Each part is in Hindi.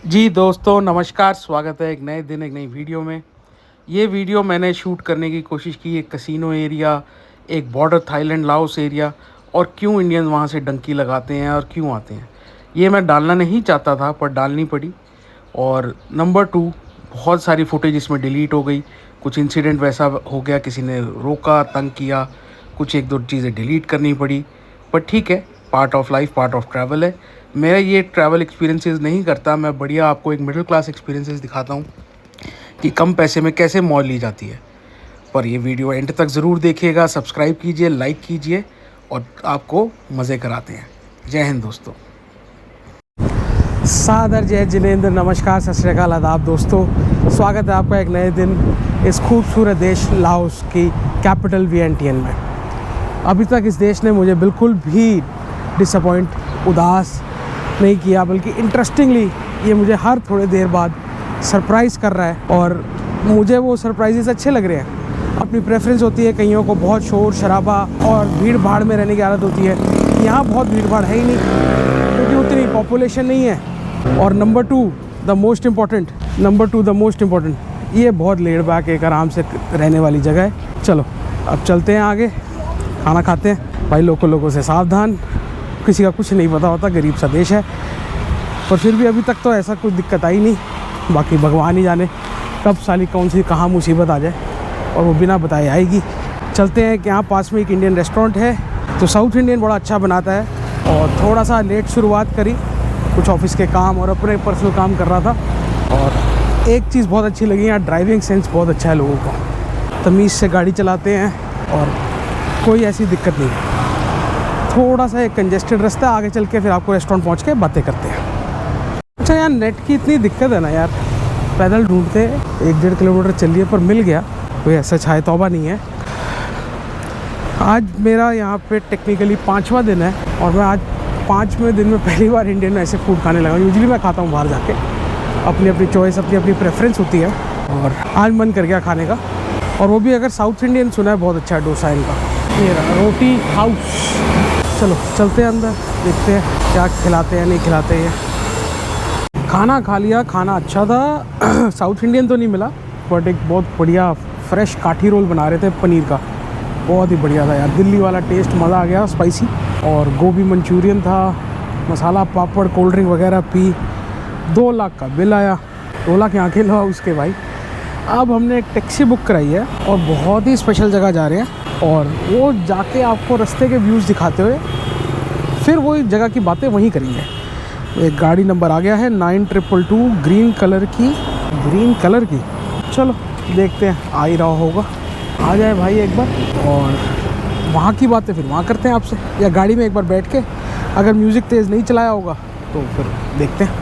जी दोस्तों नमस्कार, स्वागत है एक नए दिन एक नई वीडियो में। ये वीडियो मैंने शूट करने की कोशिश की एक कसिनो एरिया, एक बॉर्डर थाईलैंड लाओस एरिया और क्यों इंडियंस वहाँ से डंकी लगाते हैं और क्यों आते हैं। ये मैं डालना नहीं चाहता था पर डालनी पड़ी। और नंबर 2, बहुत सारी फुटेज इसमें डिलीट हो गई। कुछ इंसिडेंट वैसा हो गया, किसी ने रोका, तंग किया, कुछ एक दो चीज़ें डिलीट करनी पड़ी। पर ठीक है, part of life, part of travel है। मेरा ये ट्रैवल एक्सपीरियंसेस नहीं करता, मैं बढ़िया आपको एक मिडिल क्लास एक्सपीरियंसेस दिखाता हूँ कि कम पैसे में कैसे मौज ली जाती है। पर ये वीडियो एंड तक ज़रूर देखिएगा, सब्सक्राइब कीजिए, लाइक कीजिए और आपको मज़े कराते हैं। जय हिंद दोस्तों। सादर जय जिनेंद्र, नमस्कार, सत श्री अकाल, आदाब दोस्तों। स्वागत है आपका एक नए दिन इस खूबसूरत देश लाओस की कैपिटल वियंटियन में। अभी तक इस देश ने मुझे बिल्कुल भी डिसअपॉइंट, उदास नहीं किया, बल्कि इंटरेस्टिंगली ये मुझे हर थोड़े देर बाद सरप्राइज़ कर रहा है और मुझे वो सरप्राइजेस अच्छे लग रहे हैं। अपनी प्रेफरेंस होती है, कईयों को बहुत शोर शराबा और भीड़ भाड़ में रहने की आदत होती है। यहाँ बहुत भीड़ भाड़ है ही नहीं क्योंकि उतनी पॉपुलेशन नहीं है। और number two the most important, ये बहुत लेड बैक, एक आराम से रहने वाली जगह है। चलो अब चलते हैं आगे, खाना खाते हैं। भाई लोगों से सावधान, किसी का कुछ नहीं पता होता, गरीब सा देश है। पर फिर भी अभी तक तो ऐसा कुछ दिक्कत आई नहीं। बाकी भगवान ही जाने कब साली कौन सी कहाँ मुसीबत आ जाए और वो बिना बताए आएगी। चलते हैं कि यहाँ पास में एक इंडियन रेस्टोरेंट है, तो साउथ इंडियन बड़ा अच्छा बनाता है। और थोड़ा सा लेट शुरुआत करी, कुछ ऑफिस के काम और अपने पर्सनल काम कर रहा था। और एक चीज़ बहुत अच्छी लगी, यहाँ ड्राइविंग सेंस बहुत अच्छा है लोगों का, तमीज़ से गाड़ी चलाते हैं और कोई ऐसी दिक्कत नहीं है। थोड़ा सा एक कंजेस्टेड रास्ता, आगे चल के फिर आपको रेस्टोरेंट पहुंच के बातें करते हैं। अच्छा यार, नेट की इतनी दिक्कत है ना यार, पैदल ढूंढते 1-1.5 किलोमीटर चलिए पर मिल गया, कोई ऐसा छाए तौबा नहीं है। आज मेरा यहाँ पे टेक्निकली 5वां दिन है और मैं आज 5वें दिन में पहली बार इंडियन ऐसे फूड खाने लगा। यूजुअली मैं खाता हूँ बाहर जाके, अपनी अपनी चॉइस, अपनी अपनी प्रेफरेंस होती है। और आज मन कर गया खाने का, और वो भी अगर साउथ इंडियन सुना है, बहुत अच्छा है डोसा इनका। मेरा रोटी हाउस। चलो चलते हैं अंदर, देखते हैं क्या खिलाते हैं नहीं खिलाते हैं। खाना खा लिया, खाना अच्छा था। साउथ इंडियन तो नहीं मिला बट एक बहुत बढ़िया फ्रेश काठी रोल बना रहे थे पनीर का, बहुत ही बढ़िया था यार। दिल्ली वाला टेस्ट, मज़ा आ गया, स्पाइसी। और गोभी मंचूरियन था, मसाला पापड़, कोल्ड ड्रिंक वगैरह पी। 2 लाख का बिल आया। 2 लाख यहाँ के लगा उसके भाई। अब हमने एक टैक्सी बुक कराई है और बहुत ही स्पेशल जगह जा रहे हैं, और वो जाके आपको रास्ते के व्यूज़ दिखाते हुए फिर वही जगह की बातें वहीं करेंगे। एक गाड़ी नंबर आ गया है 9222, ग्रीन कलर की। चलो देखते हैं, आ ही रहा होगा, आ जाए भाई एक बार, और वहाँ की बातें फिर वहाँ करते हैं आपसे, या गाड़ी में एक बार बैठ के। अगर म्यूज़िक तेज़ नहीं चलाया होगा तो फिर देखते हैं।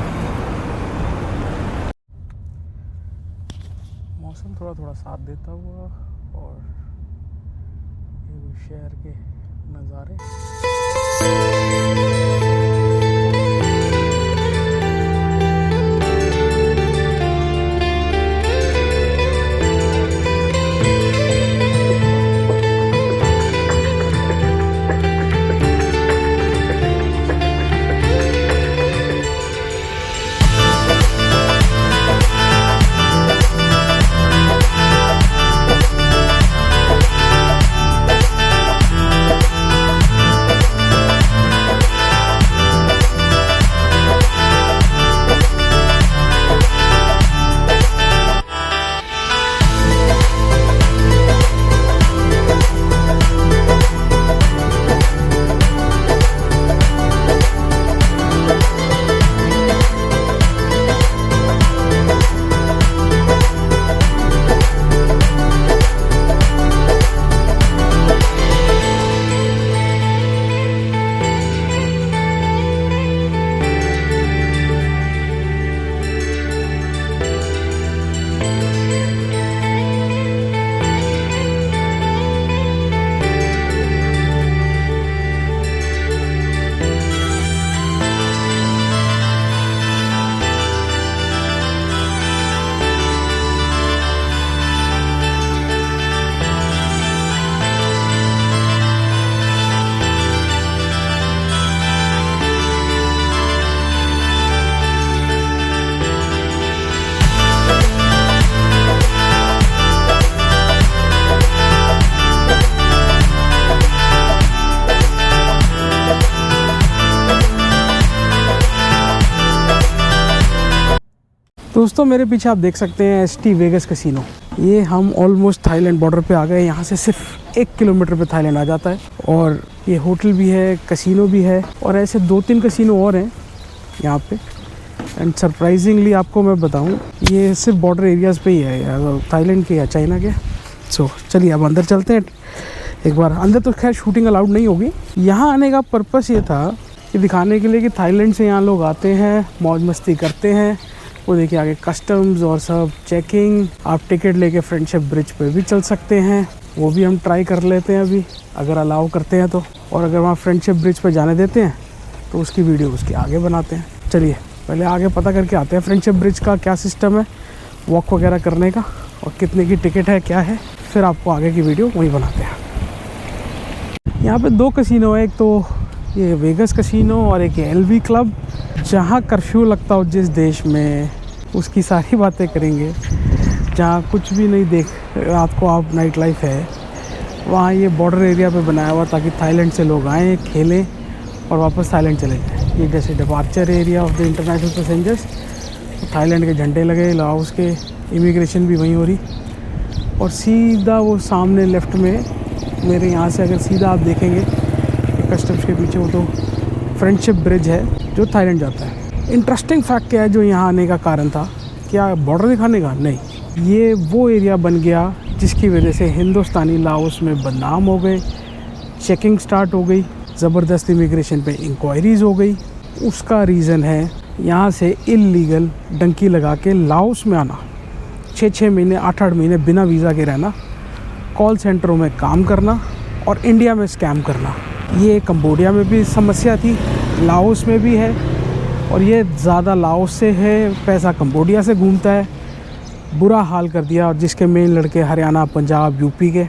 मौसम थोड़ा थोड़ा साथ देता हुआ और शहर के नज़ारे। दोस्तों मेरे पीछे आप देख सकते हैं ST वेगस कैसीनो। ये हम ऑलमोस्ट थाईलैंड बॉर्डर पे आ गए। यहाँ से सिर्फ 1 किलोमीटर पे थाईलैंड आ जाता है और ये होटल भी है, कैसीनो भी है और ऐसे 2-3 कैसीनो और हैं यहाँ पे। एंड सरप्राइजिंगली आपको मैं बताऊँ, ये सिर्फ बॉर्डर एरियाज़ पे ही है या थाईलैंड के या चाइना के। सो चलिए अब अंदर चलते हैं एक बार। अंदर तो खैर शूटिंग अलाउड नहीं होगी। यहाँ आने का पर्पस ये था कि दिखाने के लिए कि थाईलैंड से यहाँ लोग आते हैं, मौज मस्ती करते हैं। वो देखिए आगे कस्टम्स और सब चेकिंग। आप टिकट लेके फ्रेंडशिप ब्रिज पे भी चल सकते हैं, वो भी हम ट्राई कर लेते हैं अभी अगर अलाउ करते हैं तो। और अगर वहाँ फ्रेंडशिप ब्रिज पे जाने देते हैं तो उसकी वीडियो उसके आगे बनाते हैं। चलिए पहले आगे पता करके आते हैं फ्रेंडशिप ब्रिज का क्या सिस्टम है, वॉक वगैरह करने का और कितने की टिकट है क्या है, फिर आपको आगे की वीडियो वहीं बनाते हैं। यहाँ पे 2 कैसीनो है, एक तो ये वेगस कैसीनो और एक ये LV क्लब। जहाँ कर्फ्यू लगता हो जिस देश में, उसकी सारी बातें करेंगे। जहाँ कुछ भी नहीं देख रात को आप नाइट लाइफ है, वहाँ ये बॉर्डर एरिया पे बनाया हुआ ताकि थाईलैंड से लोग आएँ, खेलें और वापस थाईलैंड चले जाएँ। ये जैसे departure area of the international passengers, तो थाईलैंड के झंडे लगे, लाओस के इमिग्रेशन भी वहीं हो रही। और सीधा वो सामने लेफ़्ट में मेरे यहाँ से अगर सीधा आप देखेंगे कस्टम्स के पीछे, वो तो फ्रेंडशिप ब्रिज है जो थाईलैंड जाता है। इंटरेस्टिंग फैक्ट क्या है जो यहाँ आने का कारण था, क्या बॉर्डर दिखाने का? नहीं, ये वो एरिया बन गया जिसकी वजह से हिंदुस्तानी लाओस में बदनाम हो गए, चेकिंग स्टार्ट हो गई, ज़बरदस्त इमिग्रेशन पे इंक्वायरीज़ हो गई। उसका रीज़न है यहाँ से इल्लीगल डंकी लगा के लाओस में आना, 6-6 महीने 8-8 महीने बिना वीज़ा के रहना, कॉल सेंटरों में काम करना और इंडिया में स्कैम करना। ये कंबोडिया में भी समस्या थी, लाओस में भी है और ये ज़्यादा लाओस से है, पैसा कंबोडिया से घूमता है। बुरा हाल कर दिया। और जिसके मेन लड़के हरियाणा, पंजाब, यूपी के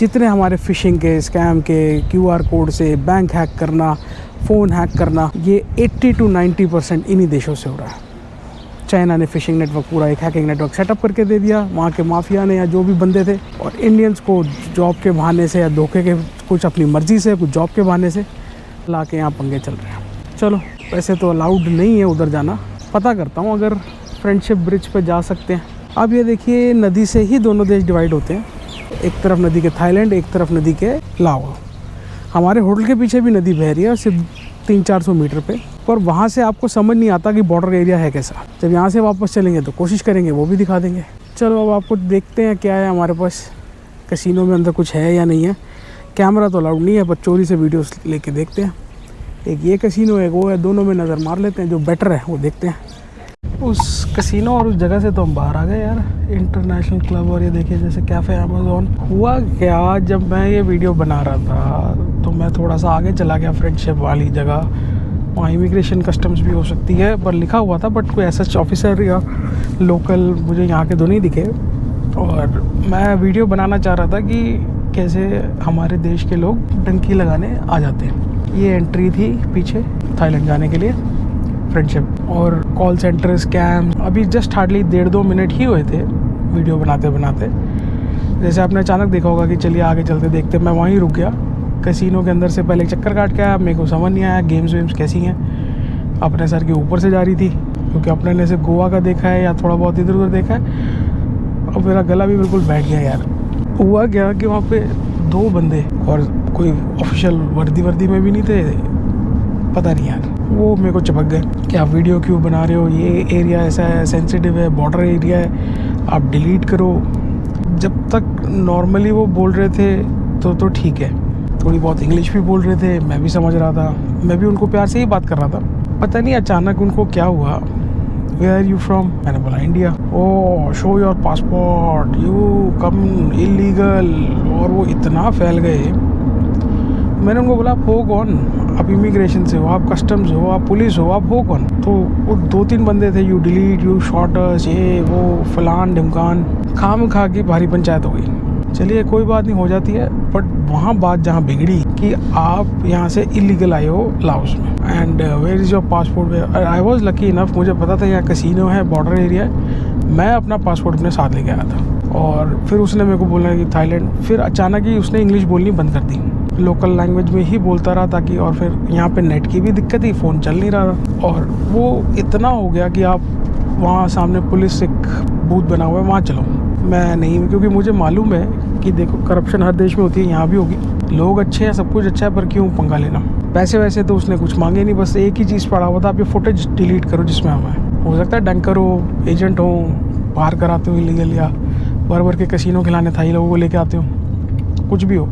जितने हमारे फ़िशिंग के, स्कैम के, QR कोड से बैंक हैक करना, फ़ोन हैक करना, ये 80 to 90% इन्हीं देशों से हो रहा है। चाइना ने फ़िशिंग नेटवर्क पूरा एक हैकिंग नेटवर्क सेटअप करके दे दिया वहाँ के माफिया ने या जो भी बंदे थे, और इंडियंस को जॉब के बहाने से या धोखे के, कुछ अपनी मर्ज़ी से, कुछ जॉब के बहाने से ला के यहाँ पंगे चल रहे हैं। चलो वैसे तो अलाउड नहीं है उधर जाना, पता करता हूँ अगर फ्रेंडशिप ब्रिज पर जा सकते हैं। अब ये देखिए नदी से ही दोनों देश डिवाइड होते हैं, एक तरफ नदी के थाईलैंड, एक तरफ नदी के लाओ। हमारे होटल के पीछे भी नदी बह रही है सिर्फ 300-400 मीटर पे, पर वहाँ से आपको समझ नहीं आता कि बॉर्डर एरिया है कैसा। जब यहाँ से वापस चलेंगे तो कोशिश करेंगे वो भी दिखा देंगे। चलो अब आपको देखते हैं क्या है हमारे पास, कैसीनो में अंदर कुछ है या नहीं है। कैमरा तो अलाउड नहीं है, पर चोरी से वीडियोस लेके देखते हैं। एक ये कैसीनो है, वो है, दोनों में नज़र मार लेते हैं, जो बेटर है वो देखते हैं। उस कैसीनो और उस जगह से तो हम बाहर आ गए यार, इंटरनेशनल क्लब। और ये देखिए जैसे कैफ़े अमेज़ॉन। हुआ क्या, जब मैं ये वीडियो बना रहा था तो मैं थोड़ा सा आगे चला गया फ्रेंडशिप वाली जगह। वहाँ इमिग्रेशन कस्टम्स भी हो सकती है पर लिखा हुआ था, बट कोई ऐसा ऑफिसर या लोकल मुझे यहाँ के दो नहीं दिखे। और मैं वीडियो बनाना चाह रहा था कि कैसे हमारे देश के लोग डंकी लगाने आ जाते हैं। ये एंट्री थी पीछे थाईलैंड जाने के लिए फ्रेंडशिप। और कॉल सेंटर स्कैम अभी जस्ट हार्डली 1.5-2 मिनट ही हुए थे वीडियो बनाते बनाते। जैसे आपने अचानक देखा होगा कि चलिए आगे चलते देखते, मैं वहीं रुक गया। कैसीनो के अंदर से पहले एक चक्कर काट के आया, मेरे को समझ नहीं आया गेम्स वेम्स कैसी हैं। अपने सर के ऊपर से जा रही थी क्योंकि अपने ने से गोवा का देखा है या थोड़ा बहुत इधर उधर देखा है। और मेरा गला भी बिल्कुल बैठ गया यार। हुआ क्या कि वहाँ पे 2 बंदे, और कोई ऑफिशियल वर्दी में भी नहीं थे, पता नहीं यार, वो मेरे को चिपक गए कि आप वीडियो क्यों बना रहे हो, ये एरिया ऐसा है, सेंसिटिव है, बॉर्डर एरिया है, आप डिलीट करो। जब तक नॉर्मली वो बोल रहे थे तो ठीक है, थोड़ी बहुत इंग्लिश भी बोल रहे थे, मैं भी समझ रहा था, मैं भी उनको प्यार से ही बात कर रहा था। पता नहीं अचानक उनको क्या हुआ, वेयर आर यू फ्रॉम, मैंने बोला India. Oh show your passport, you come illegal. और वो इतना फैल गए, मैंने उनको बोला आप हो कौन, आप इमिग्रेशन से हो, आप कस्टम्स हो, आप पुलिस हो, आप हो कौन। तो वो 2-3 बंदे थे, यू डिलीट, यू शॉर्टर्स, ये वो फलान ढिमकान, खाम खा की भारी पंचायत हो गई। चलिए कोई बात नहीं, हो जाती है। बट वहाँ बात जहाँ बिगड़ी कि आप यहाँ से इलीगल आए हो लाओस में, and where is your passport. I was lucky enough, मुझे पता था यहाँ कैसीनो है, बॉर्डर एरिया है। मैं अपना पासपोर्ट अपने साथ लेके आया था। और फिर उसने मेरे को बोला कि थाईलैंड, फिर अचानक ही उसने इंग्लिश बोलनी बंद कर दी, लोकल लैंग्वेज में ही बोलता रहा ताकि। और फिर यहाँ पे नेट की भी दिक्कत थी, फ़ोन चल नहीं रहा था। और वो इतना हो गया कि आप वहाँ सामने पुलिस एक बूथ बना हुआ है, वहाँ चलो। मैं नहीं, क्योंकि मुझे मालूम है कि देखो करप्शन हर देश में होती है, यहाँ भी होगी। लोग अच्छे हैं, सब कुछ अच्छा है, पर क्यों पंगा लेना। पैसे वैसे तो उसने कुछ मांगे नहीं, बस एक ही चीज़ पड़ा हुआ था, आप ये फुटेज डिलीट करो जिसमें हम हैं। हो सकता है डंकर हो, एजेंट हो, बाहर कराते हो इलीगल, या भर के कसिनो खिलाने थाई लोगों को लेके आते हो, कुछ भी हो,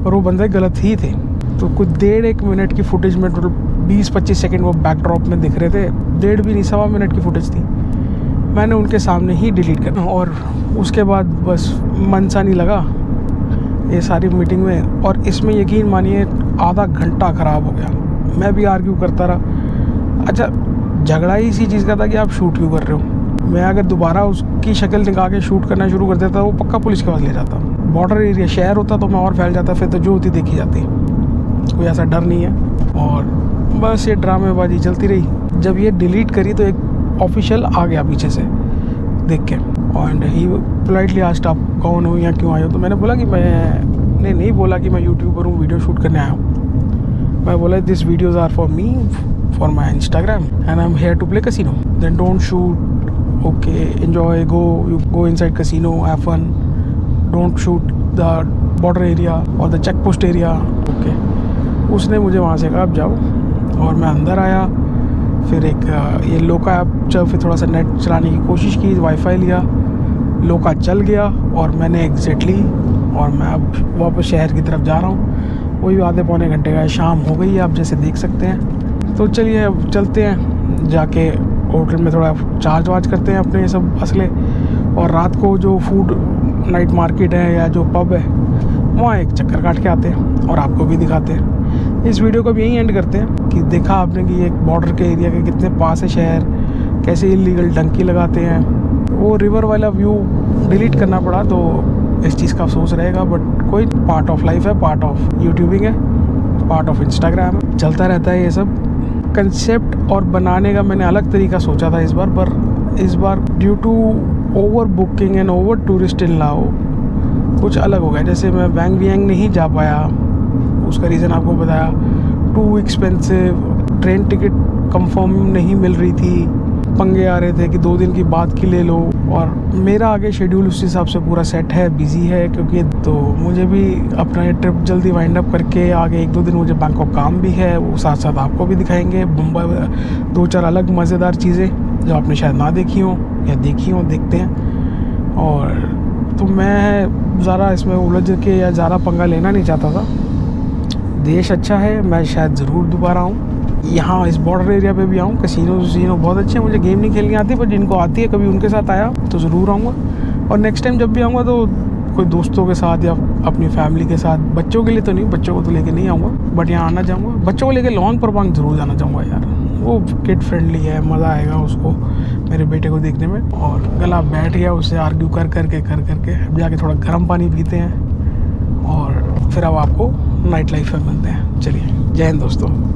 पर वो बंदे गलत ही थे। तो कुछ 1.5 मिनट की फुटेज में टोटल 20-25 सेकंड वो बैकड्रॉप में दिख रहे थे, 1.5 भी नहीं, 1.25 मिनट की फुटेज थी। मैंने उनके सामने ही डिलीट कर, और उसके बाद बस मन सा नहीं लगा ये सारी मीटिंग में। और इसमें यकीन मानिए आधा घंटा ख़राब हो गया। मैं भी आर्ग्यू करता रहा। अच्छा, झगड़ा ही इसी चीज़ का था कि आप शूट क्यों कर रहे हो। मैं अगर दोबारा उसकी शक्ल निकाल के शूट करना शुरू कर देता, वो पक्का पुलिस के पास ले जाता। बॉर्डर एरिया शहर होता तो मैं और फैल जाता, फिर तो जो होती देखी जाती, कोई ऐसा डर नहीं है। और बस ये ड्रामेबाजी चलती रही। जब ये डिलीट करी तो एक ऑफिशियल आ गया पीछे से देख के, एंड ही पोलाइटली आस्क्ड आप कौन हो या क्यों आए हो। तो मैंने बोला कि मैंने नहीं बोला कि मैं यूट्यूबर हूँ, वीडियो शूट करने आया हूँ। मैं बोला this videos are for me, for my Instagram, and I am here to play casino. Then don't shoot, okay, enjoy, you go inside casino, have fun, don't shoot the border area or the check post area, okay। उसने मुझे वहाँ से कहा आप जाओ, और मैं अंदर आया। फिर एक ये लोका ऐप, फिर थोड़ा सा नेट चलाने की कोशिश की, वाईफाई लिया, लोका चल गया, और मैंने एग्जिट ली, और मैं अब वापस शहर की तरफ जा रहा हूँ। वही आधे पौने घंटे का, शाम हो गई है आप जैसे देख सकते हैं। तो चलिए अब चलते हैं, जाके होटल में थोड़ा चार्ज वार्ज करते हैं अपने ये सब असले, और रात को जो फूड नाइट मार्केट है या जो पब है वहाँ एक चक्कर काट के आते हैं, और आपको भी दिखाते हैं। इस वीडियो को भी यहीं एंड करते हैं कि देखा आपने कि एक बॉर्डर के एरिया के कितने पास है शहर, कैसे इलीगल डंकी लगाते हैं। वो रिवर वाला व्यू डिलीट करना पड़ा, तो इस चीज़ का अफसोस रहेगा, बट कोई पार्ट ऑफ लाइफ है, पार्ट ऑफ यूट्यूबिंग है, पार्ट ऑफ इंस्टाग्राम है, चलता रहता है ये सब। कंसेप्ट और बनाने का मैंने अलग तरीका सोचा था इस बार, पर इस बार due to over booking and over tourist in Laos कुछ अलग हो गया। जैसे मैं बैंग वियांग नहीं जा पाया, उसका रीज़न आपको बताया, too expensive, train ticket confirm नहीं मिल रही थी, पंगे आ रहे थे कि 2 दिन की बाद की ले लो, और मेरा आगे शेड्यूल उस हिसाब से पूरा सेट है, बिजी है, क्योंकि तो मुझे भी अपना ये ट्रिप जल्दी वाइंड अप करके आगे 1-2 दिन मुझे बैंकॉक काम भी है, वो साथ साथ आपको भी दिखाएंगे। मुंबई 2-4 अलग मज़ेदार चीज़ें जो आपने शायद ना देखी हों या देखी हों, देखते हैं। और तो मैं ज़्यादा इसमें उलझ के या ज़्यादा पंगा लेना नहीं चाहता था। देश अच्छा है, मैं शायद ज़रूर दोबारा आऊँ यहाँ, इस बॉर्डर एरिया पे भी आऊँ। कसिनो बहुत अच्छे हैं, मुझे गेम नहीं खेलनी आती, पर जिनको आती है कभी उनके साथ आया तो ज़रूर आऊँगा। और नेक्स्ट टाइम जब भी आऊँगा तो कोई दोस्तों के साथ या अपनी फैमिली के साथ, बच्चों के लिए तो नहीं, बच्चों को तो लेके नहीं आऊँगा, बट यहाँ आना चाहूँगा। बच्चों को लेके लॉन्ग प्रपांग ज़रूर जाना चाहूँगा यार, वो किड फ्रेंडली है, मज़ा आएगा उसको, मेरे बेटे को देखने में। और गला बैठ गया उससे आर्ग्यू कर करके अब जाके थोड़ा गर्म पानी पीते हैं, और फिर अब आपको नाइट लाइफ में मिलते हैं। चलिए, जय हिंद दोस्तों।